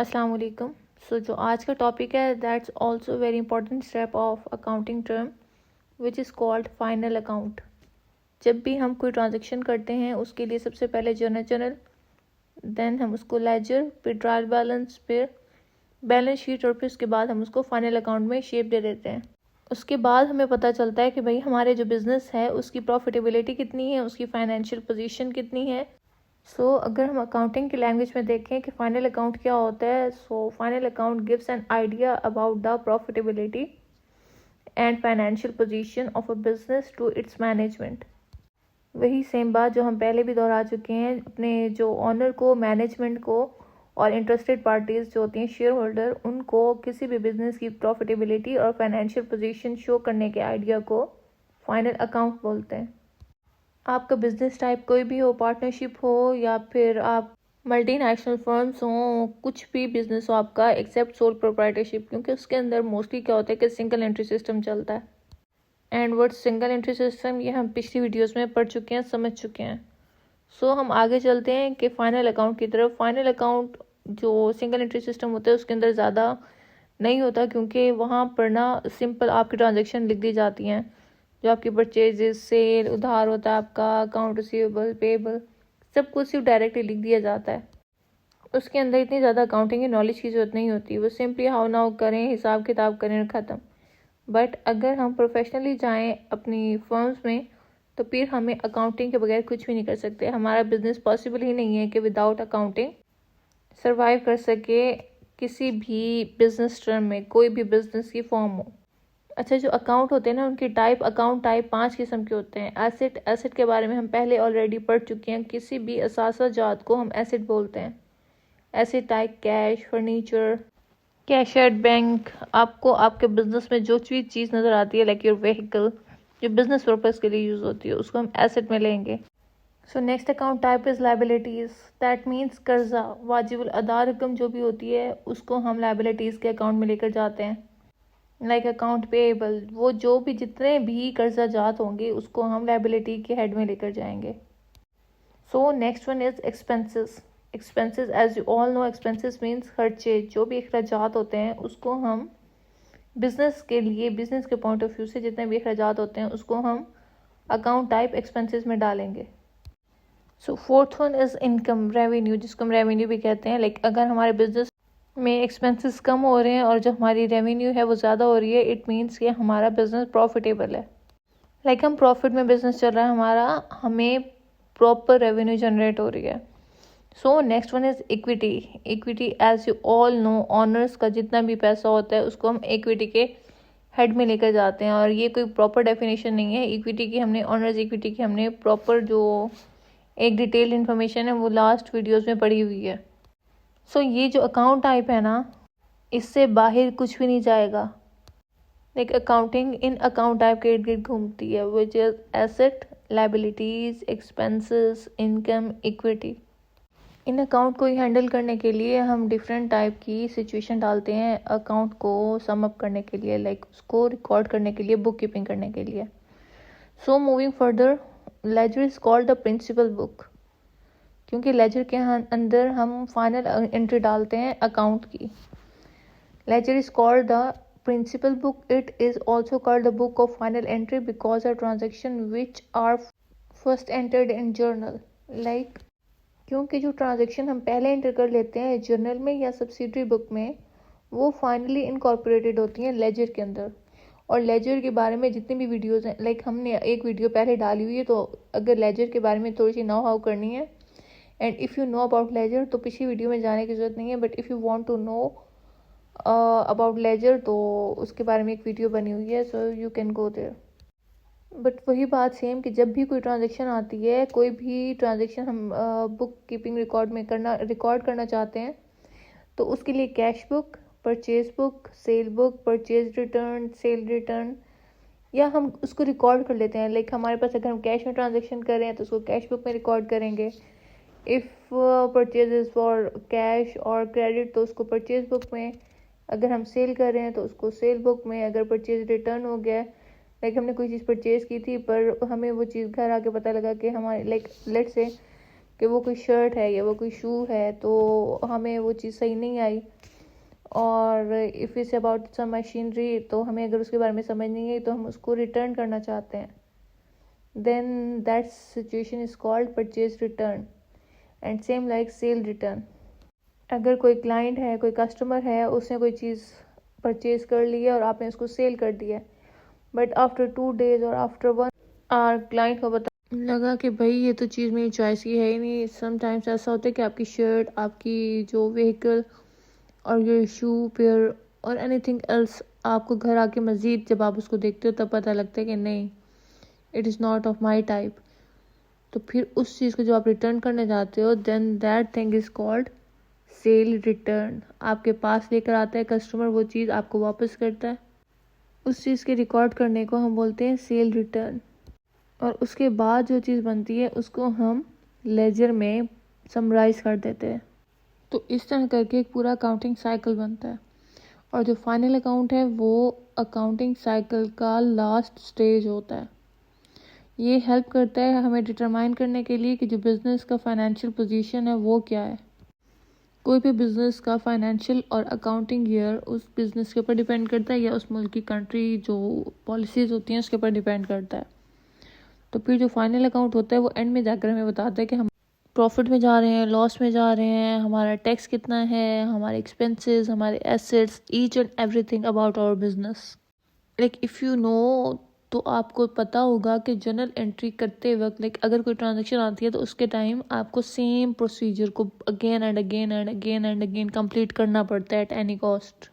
अस्सलाम वालेकुम। जो आज का टॉपिक है that's also very important step of accounting term which is called final account. जब भी हम कोई ट्रांजैक्शन करते हैं उसके लिए सबसे पहले जर्नल, देन हम उसको लेजर, फिर ट्रायल बैलेंस, फिर बैलेंस शीट और फिर उसके बाद हम उसको फाइनल अकाउंट में शेप दे देते हैं। उसके बाद हमें पता चलता है कि भाई हमारे जो बिज़नेस है उसकी प्रॉफिटेबिलिटी कितनी है, उसकी फाइनेंशियल पोजीशन कितनी है। अगर हम अकाउंटिंग की लैंग्वेज में देखें कि फाइनल अकाउंट क्या होता है, final account gives an idea about the profitability and financial position of a business to its management. वही सेम बात जो हम पहले भी दोहरा चुके हैं, अपने जो ऑनर को, मैनेजमेंट को और इंटरेस्टेड पार्टीज जो होती हैं, शेयर होल्डर, उनको किसी भी बिजनेस की प्रॉफिटेबिलिटी और फाइनेंशियल पोजीशन शो करने के आइडिया को फाइनल अकाउंट बोलते हैं। आपका बिजनेस टाइप कोई भी हो, पार्टनरशिप हो या फिर आप मल्टीनेशनल फर्म्स हों, कुछ भी बिजनेस हो आपका एक्सेप्ट सोल प्रोप्राइटरशिप, क्योंकि उसके अंदर मोस्टली क्या होता है कि सिंगल एंट्री सिस्टम चलता है। And word single entry system ये हम पिछली वीडियोस में पढ़ चुके हैं, समझ चुके हैं। हम आगे चलते हैं कि फाइनल अकाउंट की तरफ। फाइनल अकाउंट जो सिंगल एंट्री सिस्टम होता है उसके अंदर ज़्यादा नहीं होता, क्योंकि वहाँ पर ना सिंपल आपकी ट्रांजेक्शन लिख दी जाती हैं, जो आपकी परचेजेस, सेल, उधार होता है आपका, अकाउंट रिसीवेबल, पेबल, सब कुछ सिर्फ डायरेक्टली लिख दिया जाता है। उसके अंदर इतनी ज़्यादा अकाउंटिंग की नॉलेज की ज़रूरत नहीं होती, वो सिंपली हाउ नाउ करें, हिसाब किताब करें और ख़त्म। बट अगर हम प्रोफेशनली जाएं अपनी फर्म्स में तो फिर हमें अकाउंटिंग के बगैर कुछ भी नहीं कर सकते। हमारा बिजनेस पॉसिबल ही नहीं है कि विदाउट अकाउंटिंग सर्वाइव कर सके किसी भी बिजनेस टर्म में, कोई भी बिजनेस की फॉर्म हो। अच्छा, जो अकाउंट होते हैं ना, उनकी टाइप, अकाउंट टाइप 5 किस्म के होते हैं। एसेट के बारे में हम पहले ऑलरेडी पढ़ चुके हैं। किसी भी असासा जात को हम एसेट बोलते हैं। Asset type cash, furniture, cash at bank. आपको आपके बिजनेस में जो भी चीज़ नज़र आती है, लाइक योर व्हीकल, जो बिजनेस पर्पज़ के लिए यूज़ होती है, उसको हम एसेट में लेंगे। Next account type is liabilities. That means कर्जा, वाजिबुल अदा रकम जो भी होती है उसको हम लाइबिलिटीज़ के अकाउंट में लेकर जाते हैं। लाइक अकाउंट पेएबल, वो जो भी जितने भी कर्जा जात होंगे उसको हम लाइबिलिटी के हेड में लेकर जाएंगे। Next one is expenses. Expenses, as you all know, expenses means खर्चे, जो भी अखराजात होते हैं उसको हम बिजनेस के लिए, बिजनेस के पॉइंट ऑफ व्यू से जितने भी अखराजात होते हैं उसको हम अकाउंट टाइप एक्सपेंसेस में डालेंगे। Fourth one is income, revenue, जिसको हम रेवेन्यू भी कहते हैं। लाइक अगर हमारे बिजनेस में एक्सपेंसेस कम हो रहे हैं और जो हमारी रेवेन्यू है वो ज़्यादा हो रही है, इट मीन्स कि हमारा बिजनेस प्रॉफिटेबल है। लाइक हम प्रॉफिट में बिजनेस चल रहा है हमारा, हमें प्रॉपर रेवेन्यू जनरेट हो रही है। Next one is equity. Equity, as you all know, owners का जितना भी पैसा होता है उसको हम इक्विटी के हेड में लेकर जाते हैं। और ये कोई प्रॉपर डेफिनेशन नहीं है इक्विटी की, हमने ऑनर्स इक्विटी की हमने प्रॉपर जो एक डिटेल इन्फॉर्मेशन है वो लास्ट वीडियोस में पढ़ी हुई है। ये जो अकाउंट टाइप है ना, इससे बाहर कुछ भी नहीं जाएगा। लाइक अकाउंटिंग इन अकाउंट टाइप के इर्द गिर्द घूमती है, which is asset, liabilities, expenses, income, equity. In account को हैंडल करने के लिए हम डिफरेंट टाइप की सिचुएशन डालते हैं अकाउंट को सम अप करने के लिए, लाइक उसको रिकॉर्ड करने के लिए, बुक कीपिंग करने के लिए। Moving further, ledger is called the principal book, क्योंकि लेजर के अंदर हम फाइनल एंट्री डालते हैं अकाउंट की। Ledger is called the principal book. It is also called the book of final entry because are transaction which are first entered in journal. Like क्योंकि जो transaction हम पहले एंटर कर लेते हैं जर्नल में या सब्सिडरी बुक में, वो फाइनली इनकॉर्पोरेटेड होती हैं लेजर के अंदर। और लेजर के बारे में जितनी भी वीडियोस हैं, लाइक हमने एक वीडियो पहले डाली हुई है, तो अगर लेजर के बारे में थोड़ी सी नो हाउ करनी है and if you know about ledger तो पिछली वीडियो में जाने की ज़रूरत नहीं है। But if you want to know about ledger तो उसके बारे में एक वीडियो बनी हुई है, so you can go there. But वही बात सेम कि जब भी कोई ट्रांजेक्शन आती है, कोई भी ट्रांजेक्शन हम बुक कीपिंग रिकॉर्ड करना चाहते हैं, तो उसके लिए cash book, purchase book, cell book, purchase return, cell return, या हम उसको रिकॉर्ड कर लेते हैं। लाइक हमारे पास अगर हम कैश में ट्रांजेक्शन कर रहे हैं तो उसको कैश बुक में रिकॉर्ड करेंगे। If purchase is for cash और क्रेडिट तो उसको परचेज बुक में, अगर हम सेल कर रहे हैं तो उसको सेल बुक में। अगर परचेज रिटर्न हो गया, लाइक हमने कोई चीज़ परचेज़ की थी पर हमें वो चीज़ घर आके पता लगा कि हमारे, लाइक लेट्स से कि वो कोई शर्ट है या वो कोई शू है तो हमें वो चीज़ सही नहीं आई, और if it's about some machinery तो हमें अगर उसके बारे में समझ नहीं आई तो हम उसको रिटर्न करना चाहते हैं, then that situation is called purchase return and same like sale return. अगर कोई क्लाइंट है, कोई कस्टमर है, उसने कोई चीज़ परचेज़ कर ली है और आपने उसको सेल कर दिया है, बट आफ्टर 2 days और आफ्टर 1 आवर क्लाइंट को पता लगा कि भाई ये तो चीज़ मेरी चॉइस की है ही नहीं। समटाइम्स ऐसा होता है कि आपकी शर्ट, आपकी जो व्हीकल और योर शू पेयर और एनीथिंग एल्स आपको घर आके मज़ीद जब आप उसको देखते हो तब पता लगता है कि नहीं, it is not of my type. तो फिर उस चीज़ को जब आप रिटर्न करने जाते हो, then that thing is called sale return. आपके पास लेकर आता है कस्टमर, वो चीज़ आपको वापस करता है, उस चीज़ के रिकॉर्ड करने को हम बोलते हैं सेल रिटर्न। और उसके बाद जो चीज़ बनती है उसको हम लेजर में समराइज़ कर देते हैं। तो इस तरह करके एक पूरा अकाउंटिंग साइकिल बनता है, और जो फाइनल अकाउंट है वो अकाउंटिंग साइकिल का लास्ट स्टेज होता है। ये हेल्प करता है हमें डिटरमाइन करने के लिए कि जो बिज़नेस का फाइनेंशियल पोजीशन है वो क्या है। कोई भी बिज़नेस का फाइनेंशियल और अकाउंटिंग ईयर उस बिज़नेस के ऊपर डिपेंड करता है या उस मुल्क की कंट्री जो पॉलिसीज़ होती हैं उसके ऊपर डिपेंड करता है। तो फिर जो फाइनल अकाउंट होता है वो एंड में जाकर हमें बताता है कि हम प्रॉफिट में जा रहे हैं, लॉस में जा रहे हैं, हमारा टैक्स कितना है, हमारे एक्सपेंसेस, हमारे assets, each and everything about our business. Like if you know, तो आपको पता होगा कि जर्नल एंट्री करते वक्त अगर कोई ट्रांजैक्शन आती है तो उसके टाइम आपको सेम प्रोसीजर को again and again and again and again complete करना पड़ता है एट एनी कॉस्ट।